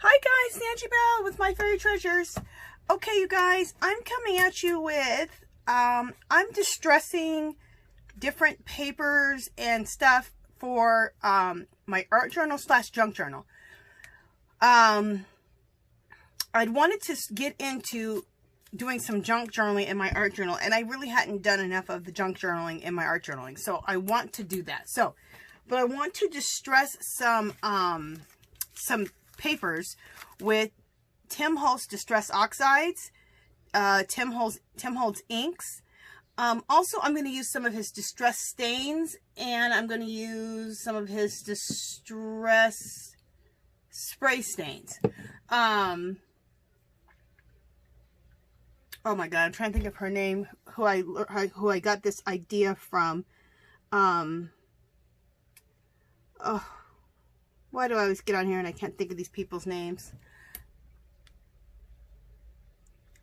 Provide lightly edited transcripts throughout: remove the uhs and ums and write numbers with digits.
Hi guys, Nancy Bell with My Fairy Treasures. Okay, you guys, I'm coming at you with, I'm distressing different papers and stuff for my art journal slash junk journal. I'd wanted to get into doing some junk journaling in my art journal, and I really hadn't done enough of the junk journaling in my art journaling, so I want to do that. But I want to distress some papers with Tim Holtz Distress Oxides, Tim Holtz inks. Also, I'm going to use some of his distress stains, and I'm going to use some of his distress spray stains. Oh my god, I'm trying to think of her name, who I got this idea from. Oh, why do I always get on here and I can't think of these people's names?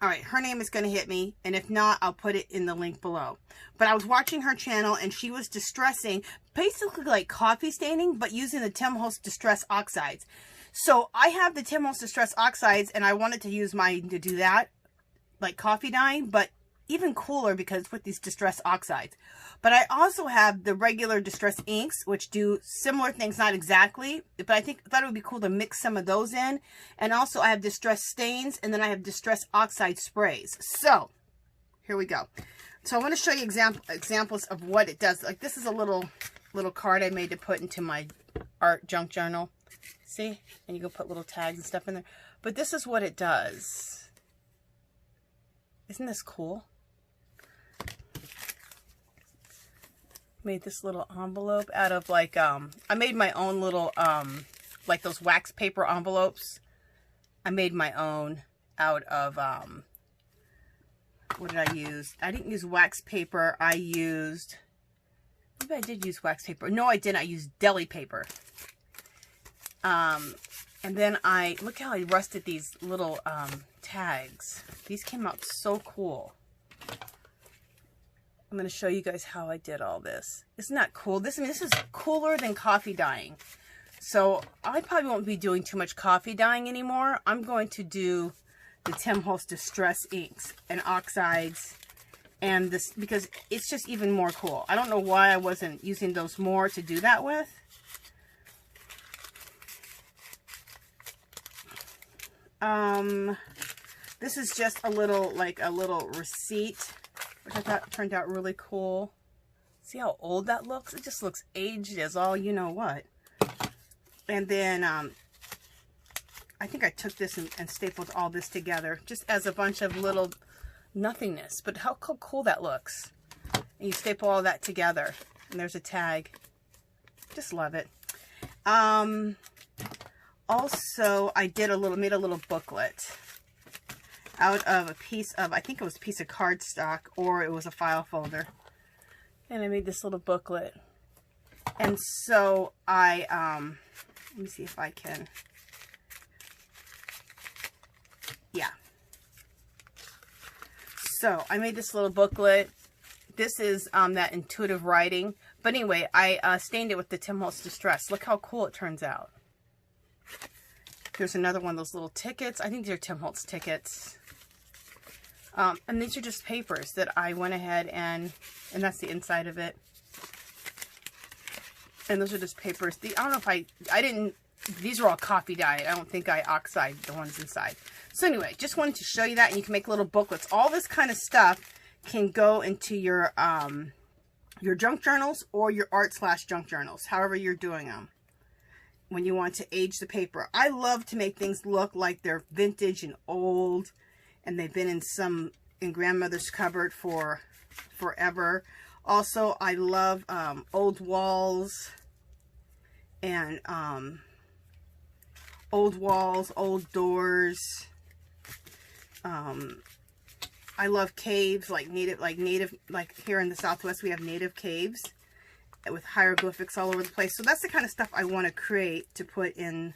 Alright, her name is going to hit me, and if not, I'll put it in the link below. But I was watching her channel, and she was distressing, basically like coffee staining, but using the Tim Holtz Distress Oxides. So I have the Tim Holtz Distress Oxides, and I wanted to use mine to do that, like coffee dyeing, but even cooler because with these Distress Oxides. But I also have the regular Distress inks, which do similar things, not exactly, but I thought it would be cool to mix some of those in. And also I have Distress stains, and then I have Distress Oxide sprays. So here we go. So I want to show you examples of what it does. Like, this is a little card I made to put into my art junk journal. See? And you go put little tags and stuff in there. But this is what it does. Isn't this cool? Made this little envelope out of, like, I made my own little, like those wax paper envelopes. I made my own out of, what did I use? I didn't use wax paper. I used, maybe I did use wax paper. No, I didn't. I used deli paper. And then look how I rusted these little, tags. These came out so cool. I'm going to show you guys how I did all this. Isn't that cool? This is cooler than coffee dyeing. So I probably won't be doing too much coffee dyeing anymore. I'm going to do the Tim Holtz Distress inks and oxides and this, because it's just even more cool. I don't know why I wasn't using those more to do that with. This is just a little receipt, which I thought turned out really cool. See how old that looks? It just looks aged as all you know what. And then I think I took this and stapled all this together just as a bunch of little nothingness. But how cool that looks. And you staple all that together. And there's a tag. Just love it. Also, I made a little booklet out of a piece of, I think it was a piece of cardstock, or it was a file folder. And I made this little booklet. And so let me see if I can, yeah. So I made this little booklet. This is that intuitive writing. But anyway, I stained it with the Tim Holtz Distress. Look how cool it turns out. Here's another one of those little tickets. I think these are Tim Holtz tickets. And these are just papers that I went ahead and that's the inside of it. And those are just papers. I don't know if I didn't, these are all coffee dyed. I don't think I oxide the ones inside. So anyway, just wanted to show you that, and you can make little booklets. All this kind of stuff can go into your junk journals or your art slash junk journals, however you're doing them. When you want to age the paper. I love to make things look like they're vintage and old, and they've been in grandmother's cupboard for forever. Also, I love old walls and old doors. I love caves, like here in the Southwest we have native caves with hieroglyphics all over the place. So that's the kind of stuff I want to create to put in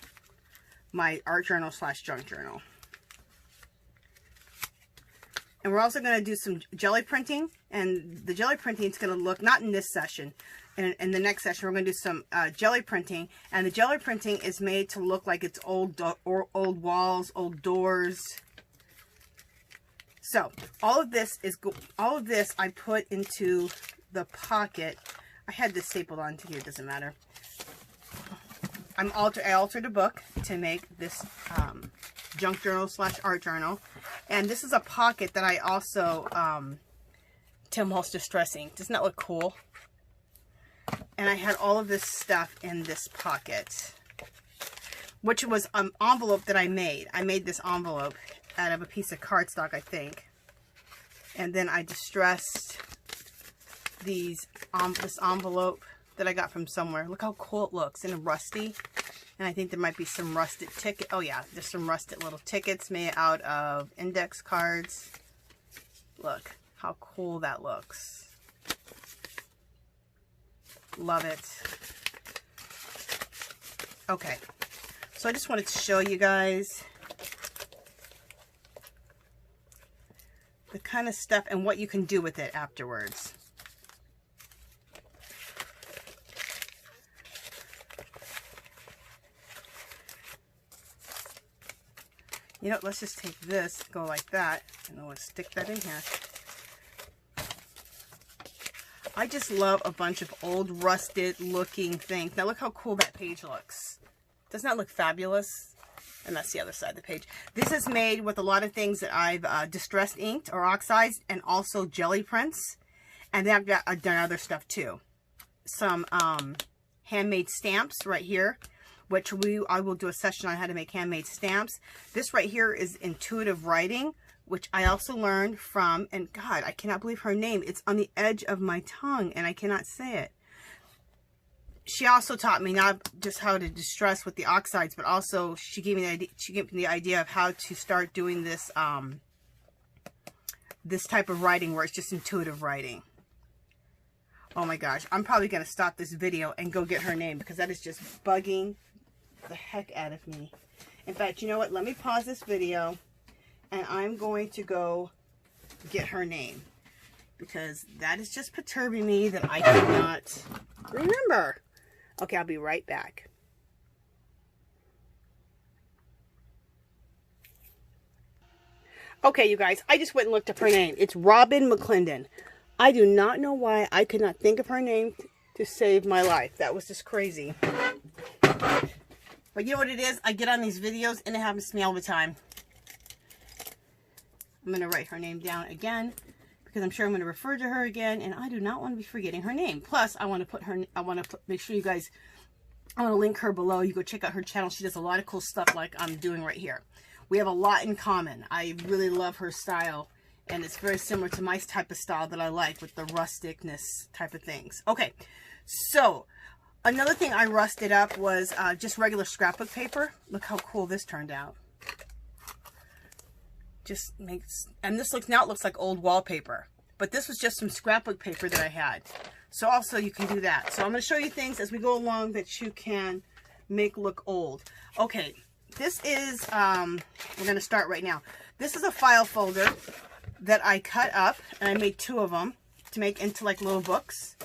my art journal slash junk journal. And we're also going to do some jelly printing, and the jelly printing is going to look, not in this session, in the next session, we're going to do some jelly printing. And the jelly printing is made to look like it's old walls, old doors. So all of this I put into the pocket. I had this stapled onto here, it doesn't matter. I altered a book to make this junk journal / art journal. And this is a pocket that I also Tim Holtz Distress Ink. Doesn't that look cool? And I had all of this stuff in this pocket, which was an envelope that I made. I made this envelope out of a piece of cardstock, I think. And then I distressed this envelope that I got from somewhere. Look how cool it looks, and rusty. And I think there might be some rusted ticket. Oh yeah, there's some rusted little tickets made out of index cards. Look how cool that looks. Love it. Okay, so I just wanted to show you guys the kind of stuff and what you can do with it afterwards. You know, let's just take this, go like that, and we'll stick that in here. I just love a bunch of old rusted looking things. Now look how cool that page looks. Doesn't that look fabulous? And that's the other side of the page. This is made with a lot of things that I've distress inked or oxidized, and also jelly prints. And then I've done other stuff too. Some handmade stamps right here, which I will do a session on how to make handmade stamps. This right here is intuitive writing, which I also learned from, and God, I cannot believe her name. It's on the edge of my tongue and I cannot say it. She also taught me not just how to distress with the oxides, but also she gave me the idea of how to start doing this this type of writing where it's just intuitive writing. Oh my gosh, I'm probably going to stop this video and go get her name, because that is just bugging the heck out of me. In fact, you know what? Let me pause this video and I'm going to go get her name, because that is just perturbing me that I cannot remember. Okay, I'll be right back. Okay, you guys, I just went and looked up her name. It's Robin McClendon. I do not know why I could not think of her name to save my life. That was just crazy. But you know what it is? I get on these videos and it happens to me all the time. I'm going to write her name down again, because I'm sure I'm going to refer to her again, and I do not want to be forgetting her name. Plus, I want to put her, make sure you guys, I want to link her below. You go check out her channel. She does a lot of cool stuff like I'm doing right here. We have a lot in common. I really love her style, and it's very similar to my type of style that I like, with the rusticness type of things. Okay, so another thing I rusted up was just regular scrapbook paper. Look how cool this turned out. Just makes, and this now it looks like old wallpaper, but this was just some scrapbook paper that I had. So also you can do that. So I'm going to show you things as we go along that you can make look old. Okay, this is we're going to start right now. This is a file folder that I cut up, and I made 2 of them to make into like little books,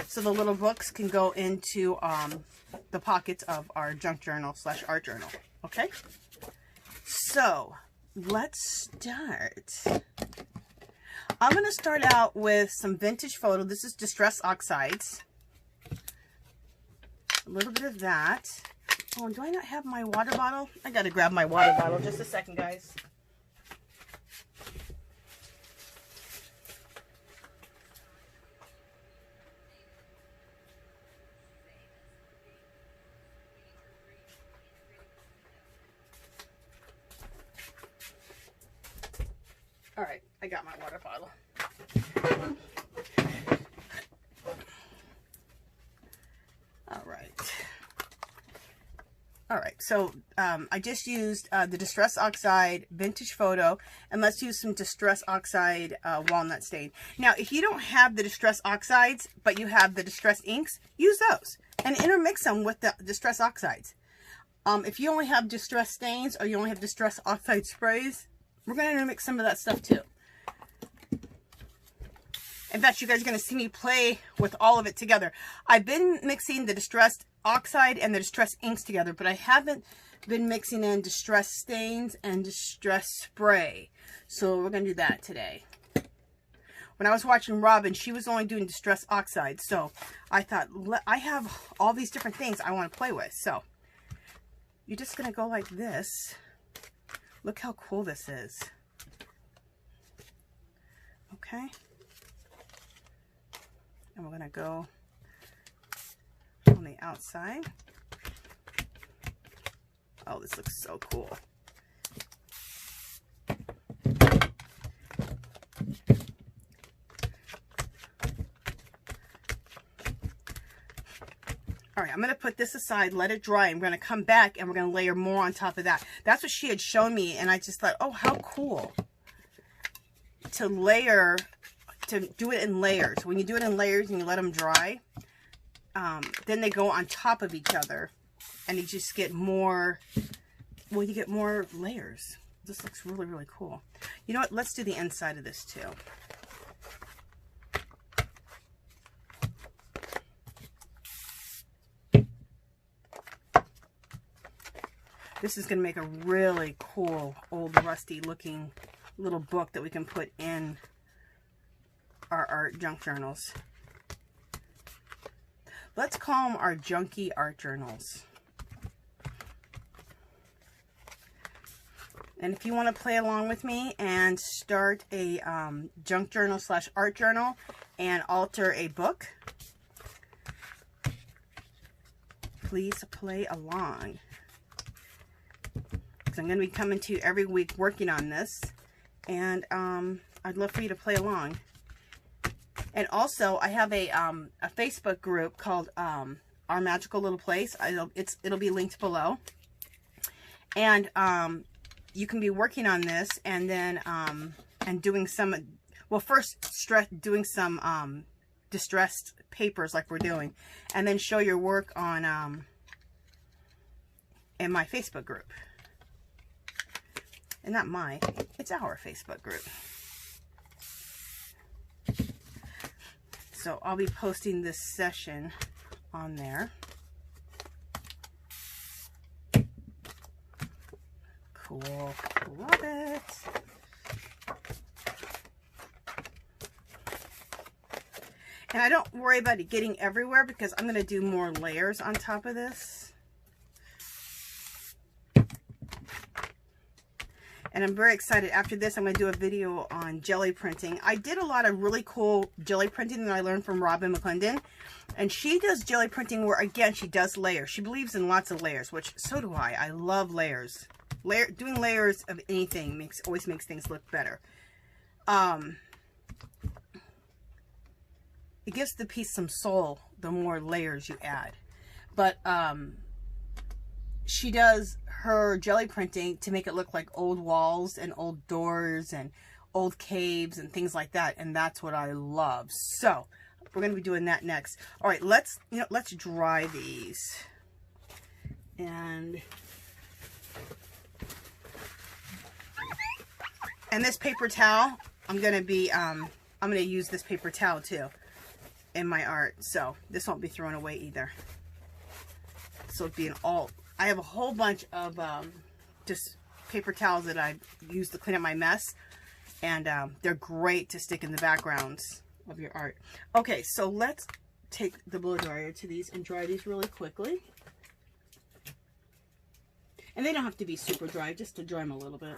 so the little books can go into the pockets of our junk journal / art journal. Okay, so let's start. I'm going to start out with some vintage photo. This is Distress Oxides. A little bit of that. Oh, do I not have my water bottle? I got to grab my water bottle. Just a second, guys. All right, I got my water bottle. All right, so I just used the Distress Oxide Vintage Photo, and let's use some Distress Oxide Walnut Stain. Now, if you don't have the Distress Oxides, but you have the Distress Inks, use those and intermix them with the Distress Oxides. If you only have Distress Stains, or you only have Distress Oxide Sprays, we're going to intermix some of that stuff too. In fact, you guys are going to see me play with all of it together. I've been mixing the Distressed Oxide and the Distressed inks together, but I haven't been mixing in Distressed Stains and Distressed Spray. So we're going to do that today. When I was watching Robin, she was only doing Distressed Oxide. So I thought, I have all these different things I want to play with. So you're just going to go like this. Look how cool this is. Okay. And we're going to go on the outside. Oh, this looks so cool. All right, I'm going to put this aside, let it dry. I'm going to come back and we're going to layer more on top of that. That's what she had shown me, and I just thought, oh, how cool to layer, to do it in layers. When you do it in layers and you let them dry, then they go on top of each other, and you just get more, well, you get more layers. This looks really, really cool. You know what? Let's do the inside of this too. This is going to make a really cool, old, rusty looking little book that we can put in our art junk journals. Let's call them our junky art journals. And if you want to play along with me and start a junk journal / art journal and alter a book, please play along. I'm going to be coming to you every week working on this, and I'd love for you to play along. And also, I have a Facebook group called Our Magical Little Place. It'll be linked below, and you can be working on this, and then and doing some, well, first doing some distressed papers like we're doing, and then show your work on in my Facebook group. And not my, it's our Facebook group. So I'll be posting this session on there. Cool, love it. And I don't worry about it getting everywhere because I'm going to do more layers on top of this. And I'm very excited. After this, I'm going to do a video on jelly printing. I did a lot of really cool jelly printing that I learned from Robin McClendon. And she does jelly printing where, again, she does layers. She believes in lots of layers, which so do I. I love layers. Doing layers of anything always makes things look better. It gives the piece some soul the more layers you add. But she does her jelly printing to make it look like old walls and old doors and old caves and things like that, and that's what I love. So we're going to be doing that next. All right, let's dry these. And this paper towel, I'm going to use this paper towel too in my art, so this won't be thrown away either. So it'd be an alt. I have a whole bunch of just paper towels that I use to clean up my mess, and they're great to stick in the backgrounds of your art. Okay, so let's take the blow dryer to these and dry these really quickly. And they don't have to be super dry, just to dry them a little bit.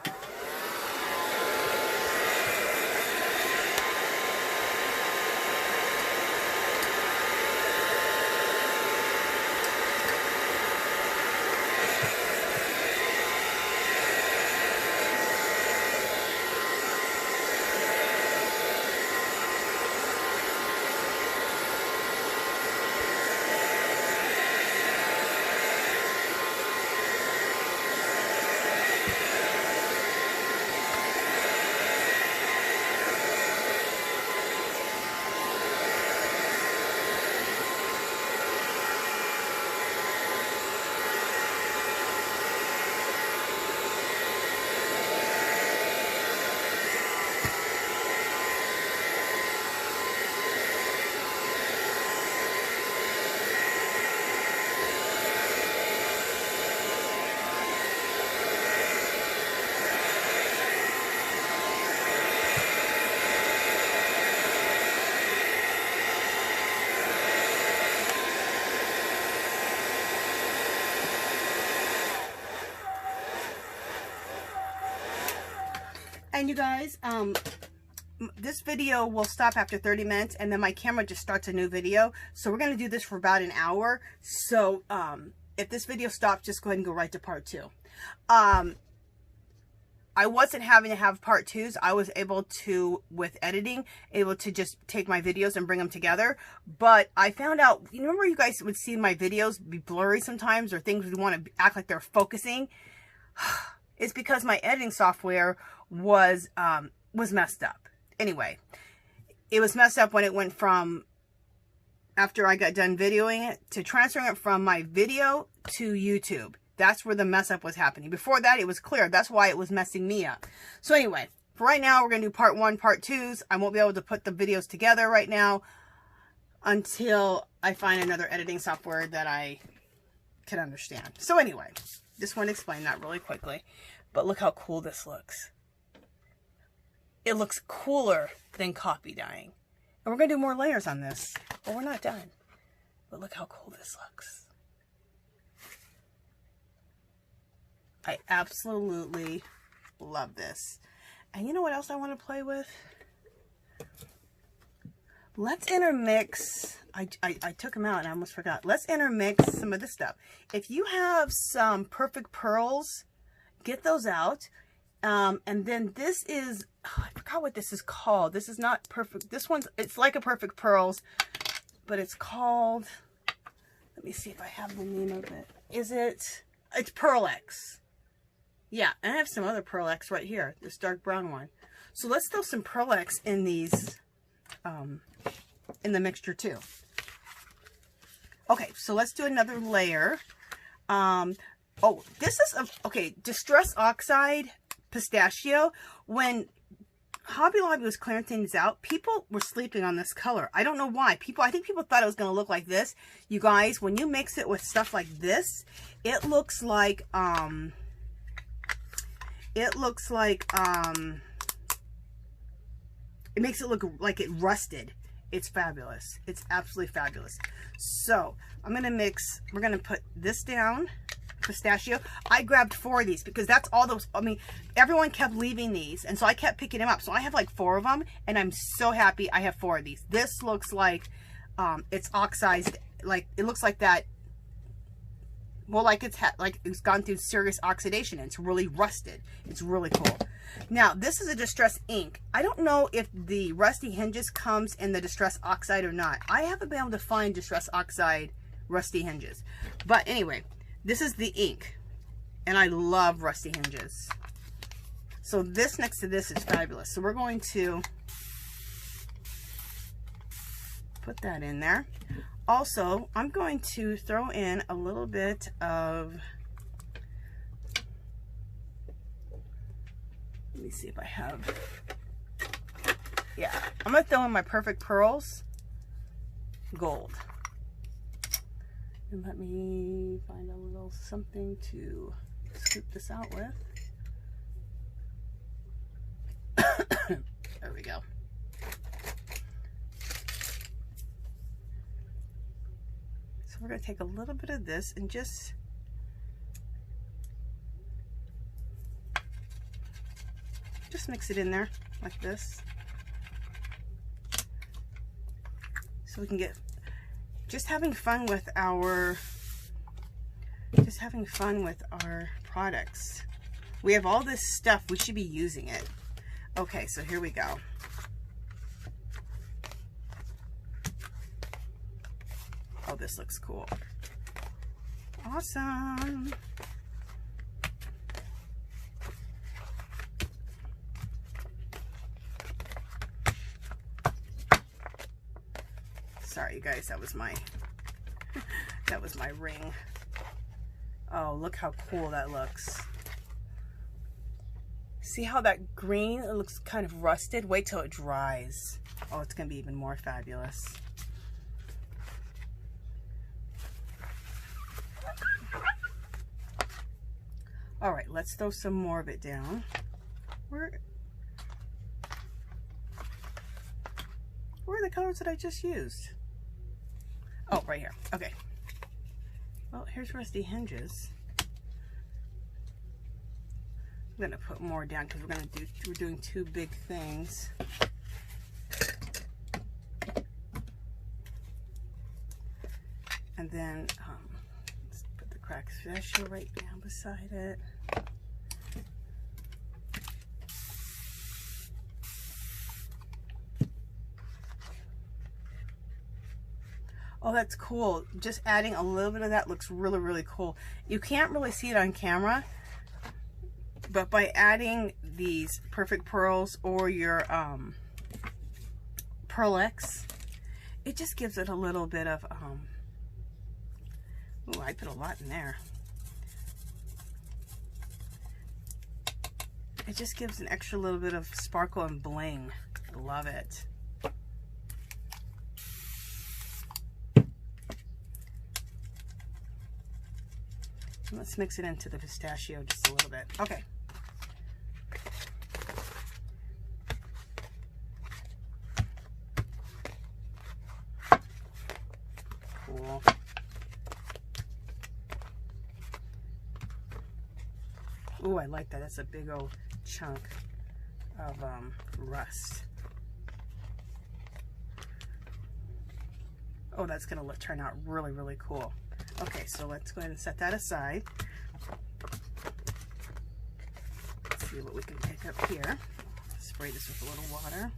And you guys, this video will stop after 30 minutes and then my camera just starts a new video. So we're going to do this for about an hour. So if this video stops, just go ahead and go right to part 2. I wasn't having to have part 2s. I was able to, with editing, able to just take my videos and bring them together. But I found out, you remember you guys would see my videos be blurry sometimes, or things would want to act like they're focusing? It's because my editing software was messed up. Anyway, it was messed up when it went from, after I got done videoing it, to transferring it from my video to YouTube. That's where the mess up was happening. Before that, it was clear. That's why it was messing me up. So anyway, for right now, we're going to do part 1, part 2s. I won't be able to put the videos together right now until I find another editing software that I can understand. So anyway, just want to explain that really quickly. But look how cool this looks. It looks cooler than copy dyeing. And we're going to do more layers on this. But we're not done. But look how cool this looks. I absolutely love this. And you know what else I want to play with? Let's intermix. I took them out and I almost forgot. Let's intermix some of this stuff. If you have some perfect pearls, get those out. And then this is, oh, I forgot what this is called. This is not perfect. This one's, it's like a perfect pearls, but it's called, let me see if I have the name of it. It's Pearl X. Yeah, and I have some other Pearl X right here, this dark brown one. So let's throw some Pearl X in these, in the mixture too. Okay, so let's do another layer. Oh, this is, okay, Distress Oxide Pistachio. When Hobby Lobby was clearing things out, people were sleeping on this color. I don't know why. I think people thought it was going to look like this. You guys, when you mix it with stuff like this, it looks like, it makes it look like it rusted. It's fabulous. It's absolutely fabulous. So I'm going to mix, we're going to put this down, pistachio. I grabbed 4 of these because that's all those, I mean, everyone kept leaving these. And so I kept picking them up. So I have like 4 of them and I'm so happy I have 4 of these. This looks like, it's oxidized. Like it looks like that. Well, like it's gone through serious oxidation and it's really rusted. It's really cool. Now, this is a Distress ink. I don't know if the Rusty Hinges comes in the Distress Oxide or not. I haven't been able to find Distress Oxide Rusty Hinges. But anyway, this is the ink. And I love Rusty Hinges. So this next to this is fabulous. So we're going to put that in there. Also, I'm going to throw in a little bit of, let me see if I have, yeah, I'm going to throw in my Perfect Pearls Gold. And let me find a little something to scoop this out with. There we go. So we're going to take a little bit of this and just mix it in there like this. So we can get, just having fun with our products. We have all this stuff, we should be using it. Okay, so here we go. Oh, this looks cool. Awesome. Sorry, you guys, that was my ring. Oh, look how cool that looks. See how that green, it looks kind of rusted? Wait till it dries. Oh, it's going to be even more fabulous. All right, let's throw some more of it down. Where are the colors that I just used? Oh, right here. Okay. Well, here's Rusty Hinges. I'm gonna put more down because we're doing two big things. And then let's put the cracked pistachio right down beside it. Oh, that's cool. Just adding a little bit of that looks really, really cool. You can't really see it on camera, but by adding these Perfect Pearls or your Pearl X, it just gives it a little bit of, ooh, I put a lot in there. It just gives an extra little bit of sparkle and bling. I love it. Let's mix it into the pistachio just a little bit. Okay. Cool. Ooh, I like that. That's a big old chunk of rust. Oh, that's going to turn out really, really cool. Okay, so let's go ahead and set that aside. Let's see what we can pick up here. Spray this with a little water.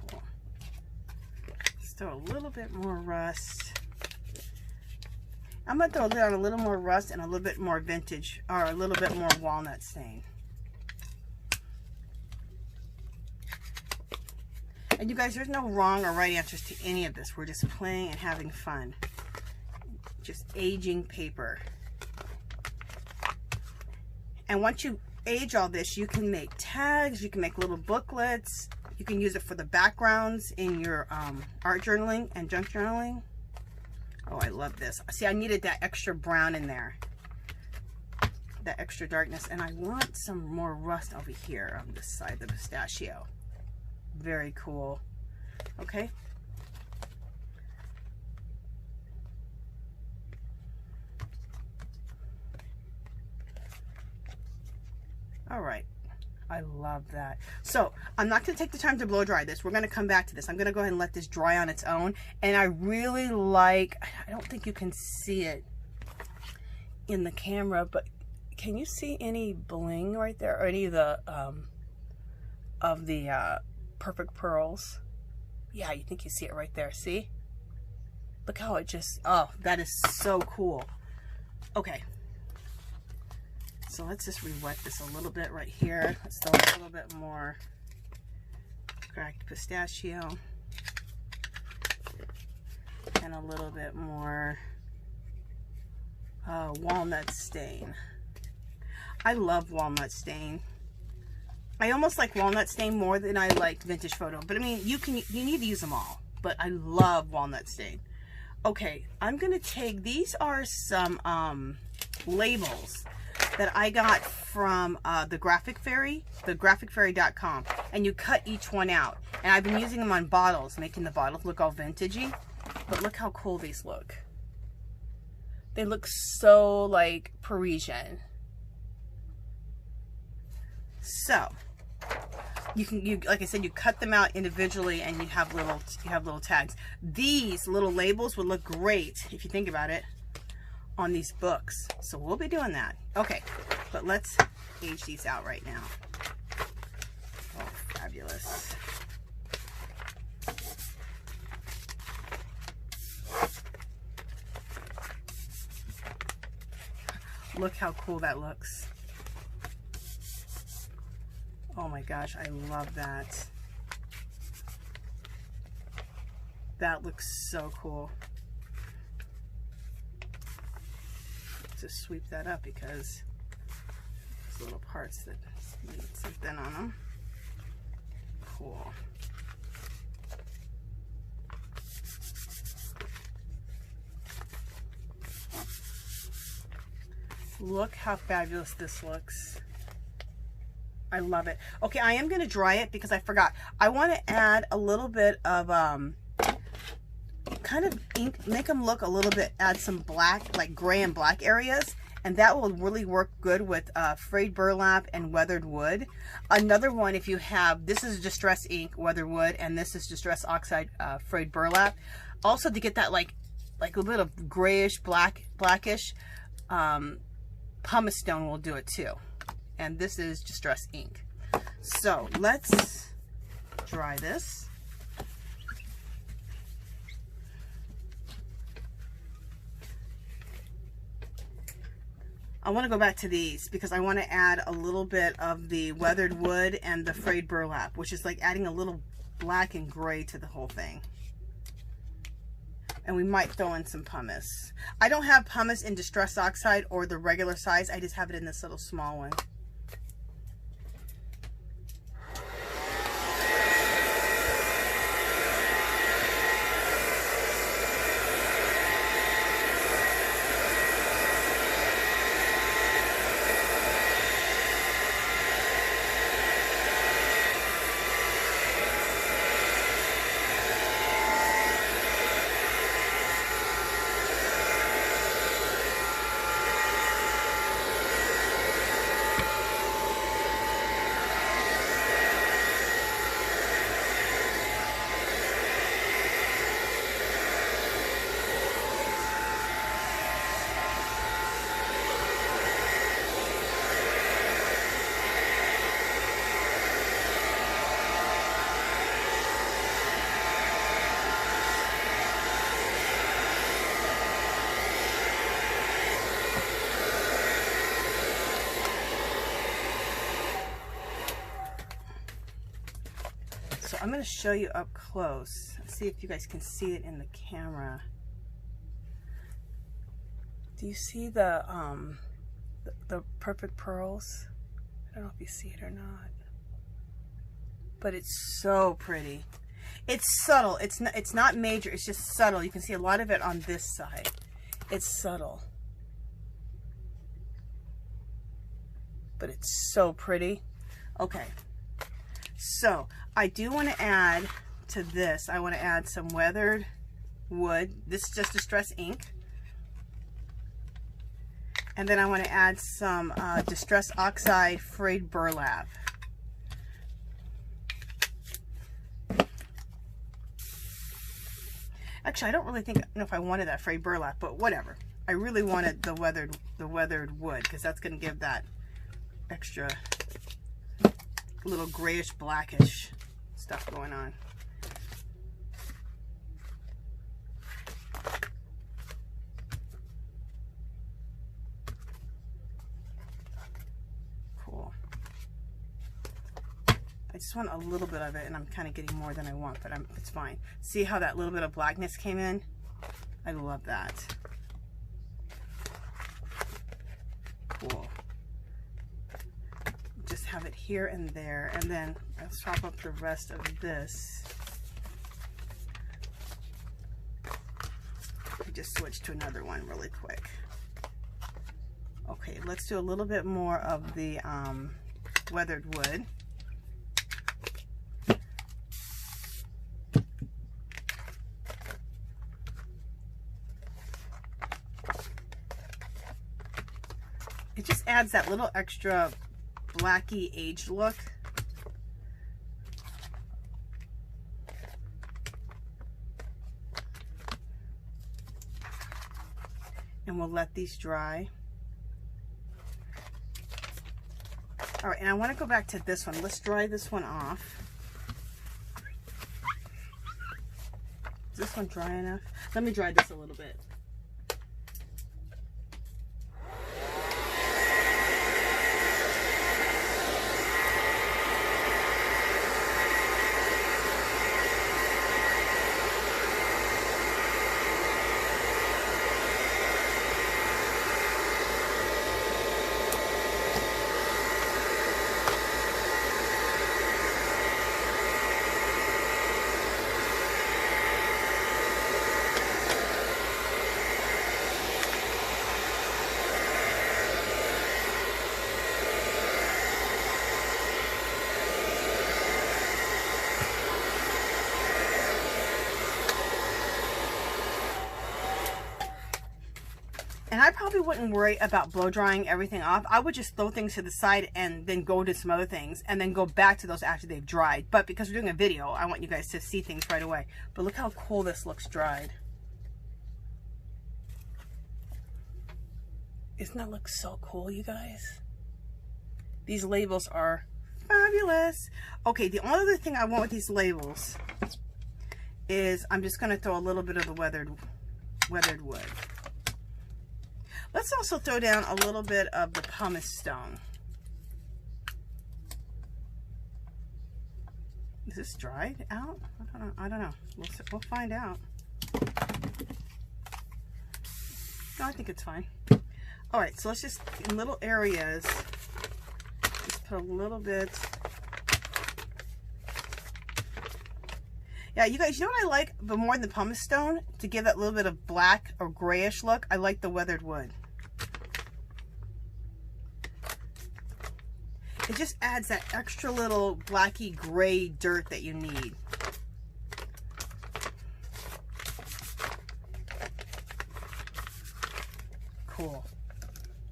Cool. Let's throw a little bit more rust. I'm going to throw down a little more rust and a little bit more vintage, or a little bit more walnut stain. And you guys, there's no wrong or right answers to any of this. We're just playing and having fun. Just aging paper. And once you age all this, you can make tags, you can make little booklets, you can use it for the backgrounds in your art journaling and junk journaling. Oh, I love this. See, I needed that extra brown in there. That extra darkness. And I want some more rust over here on this side of the pistachio. Very cool. Okay. All right. I love that. So I'm not going to take the time to blow dry this. We're going to come back to this. I'm going to go ahead and let this dry on its own. And I really like, I don't think you can see it in the camera, but can you see any bling right there? Or any of the Perfect Pearls? Yeah, you think you see it right there. See? Look how it just, oh, that is so cool. Okay. So let's just re-wet this a little bit right here. Let's throw a little bit more cracked pistachio and a little bit more walnut stain. I love walnut stain. I almost like walnut stain more than I like vintage photo, but I mean, you need to use them all, but I love walnut stain. Okay, I'm gonna take, these are some labels that I got from the Graphic Fairy, the graphicfairy.com, and you cut each one out. And I've been using them on bottles, making the bottles look all vintagey. But look how cool these look. They look so like Parisian. So you like I said, you cut them out individually, and you have little tags. These little labels would look great if you think about it on these books. So we'll be doing that. Okay, but let's age these out right now. Oh, fabulous. Look how cool that looks. Oh my gosh, I love that. That looks so cool. Just sweep that up because there's little parts that need something on them. Cool. Look how fabulous this looks. I love it. Okay, I am going to dry it because I forgot. I want to add a little bit of kind of ink, make them look a little bit, add some black, like gray and black areas, and that will really work good with frayed burlap and weathered wood. Another one, if you have, this is Distress ink, weathered wood, and this is Distress Oxide frayed burlap. Also, to get that like a little bit of grayish, blackish, pumice stone will do it too. And this is Distress ink. So let's dry this. I want to go back to these because I want to add a little bit of the weathered wood and the frayed burlap, which is like adding a little black and gray to the whole thing. And we might throw in some pumice. I don't have pumice in Distress Oxide or the regular size. I just have it in this little small one. So I'm going to show you up close. Let's see if you guys can see it in the camera. Do you see the perfect pearls? I don't know if you see it or not. But it's so pretty. It's subtle. It's not major. It's just subtle. You can see a lot of it on this side. It's subtle. But it's so pretty. Okay. So I do want to add to this, I want to add some weathered wood. This is just Distress ink. And then I want to add some Distress Oxide frayed burlap. Actually, I don't really know if I wanted that frayed burlap, but whatever. I really wanted the weathered wood because that's going to give that extra little grayish blackish stuff going on. Cool. I just want a little bit of it, and I'm kind of getting more than I want, but it's fine. See how that little bit of blackness came in? I love that. Cool. Just have it here and there, and then I'll swap up the rest of this. I just switch to another one really quick. Okay, let's do a little bit more of the weathered wood. It just adds that little extra blacky aged look. And we'll let these dry. All right, and I want to go back to this one. Let's dry this one off. Is this one dry enough? Let me dry this a little bit. And I probably wouldn't worry about blow drying everything off. I would just throw things to the side and then go to some other things and then go back to those after they've dried. But because we're doing a video, I want you guys to see things right away. But look how cool this looks dried. Doesn't that look so cool, you guys? These labels are fabulous. Okay, the only other thing I want with these labels is I'm just going to throw a little bit of the weathered wood. Let's also throw down a little bit of the pumice stone. Is this dried out? I don't know. We'll find out. No, I think it's fine. All right, so let's just, in little areas, just put a little bit. Yeah, you guys, you know what I like, but more than the pumice stone, to give that little bit of black or grayish look, I like the weathered wood. It just adds that extra little blacky gray dirt that you need. Cool.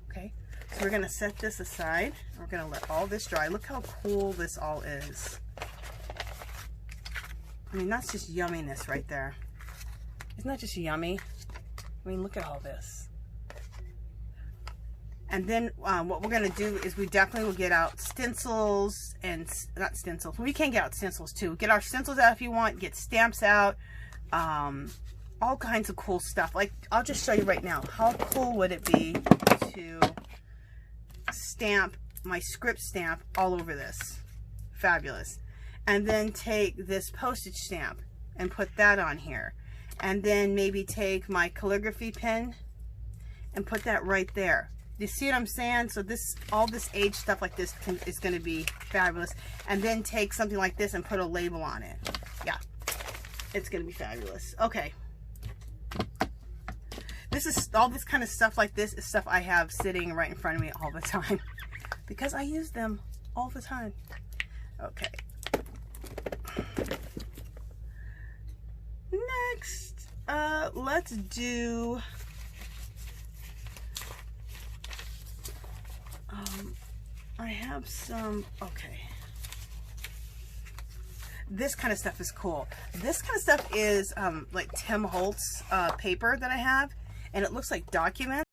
Okay, so we're gonna set this aside. We're gonna let all this dry. Look how cool this all is. I mean, that's just yumminess right there. Isn't that just yummy? I mean, look at all this. And then what we're going to do is we definitely will get out stencils and, not stencils, we can get out stencils too. Get our stencils out if you want, get stamps out, all kinds of cool stuff. Like, I'll just show you right now. How cool would it be to stamp my script stamp all over this? Fabulous. And then take this postage stamp and put that on here. And then maybe take my calligraphy pen and put that right there. You see what I'm saying? So this, all this age stuff like this is going to be fabulous. And then take something like this and put a label on it. Yeah, it's going to be fabulous. Okay. This is, all this kind of stuff like this is stuff I have sitting right in front of me all the time. Because I use them all the time. Okay. Next, let's do... I have some, okay. This kind of stuff is cool. This kind of stuff is like Tim Holtz paper that I have, and it looks like documents.